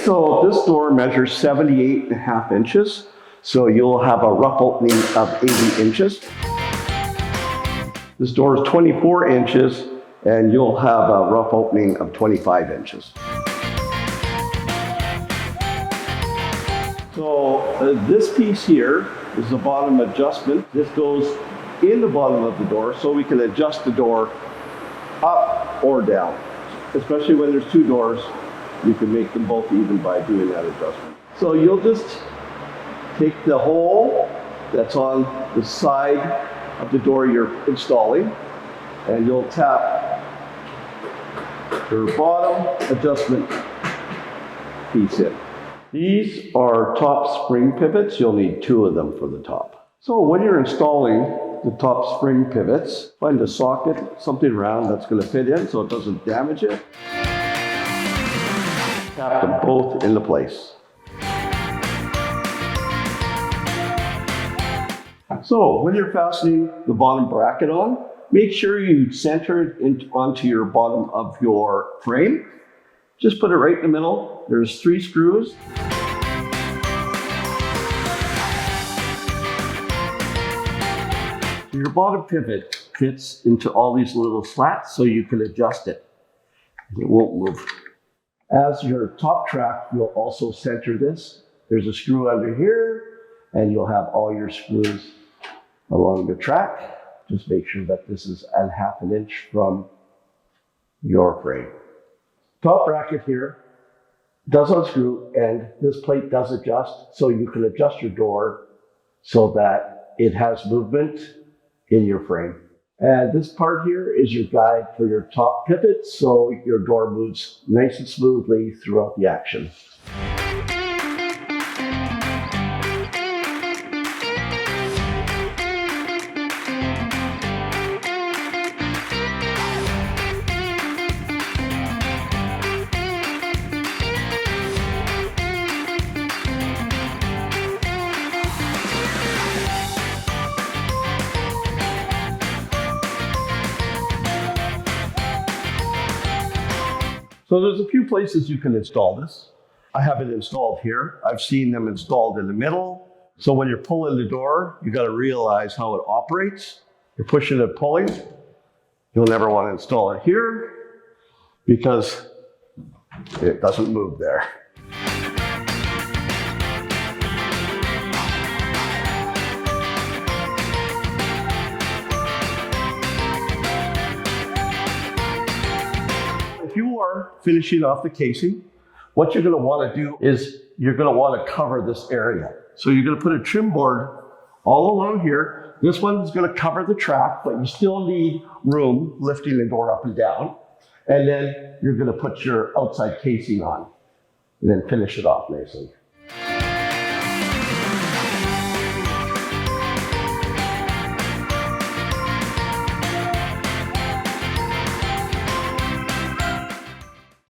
So this door measures 78.5 inches. So you'll have a rough opening of 80 inches. This door is 24 inches and you'll have a rough opening of 25 inches. So this piece here is the bottom adjustment. This goes in the bottom of the door so we can adjust the door up or down. Especially when there's two doors, you can make them both even by doing that adjustment. So you'll just take the hole that's on the side of the door you're installing and you'll tap your bottom adjustment piece in. These are top spring pivots. You'll need 2 of them for the top. So when you're installing the top spring pivots, find a socket, something round that's going to fit in so it doesn't damage it. Tap them both into place. So when you're fastening the bottom bracket on, make sure you center it onto your bottom of your frame. Just put it right in the middle. There's 3 screws. Your bottom pivot fits into all these little slats so you can adjust it. It won't move. As your top track, you'll also center this. There's a screw under here and you'll have all your screws along the track. Just make sure that this is at 1/2 inch from your frame. Top bracket here does unscrew and this plate does adjust so you can adjust your door so that it has movement in your frame. And this part here is your guide for your top pivot so your door moves nice and smoothly throughout the action. So there's a few places you can install this. I have it installed here. I've seen them installed in the middle. So when you're pulling the door, you got to realize how it operates. You're pushing and pulling. You'll never want to install it here because it doesn't move there. If you are finishing off the casing, what you're going to want to do is you're going to want to cover this area. So you're going to put a trim board all along here. This one is going to cover the track, but you still need room lifting the door up and down. And then you're going to put your outside casing on and then finish it off nicely.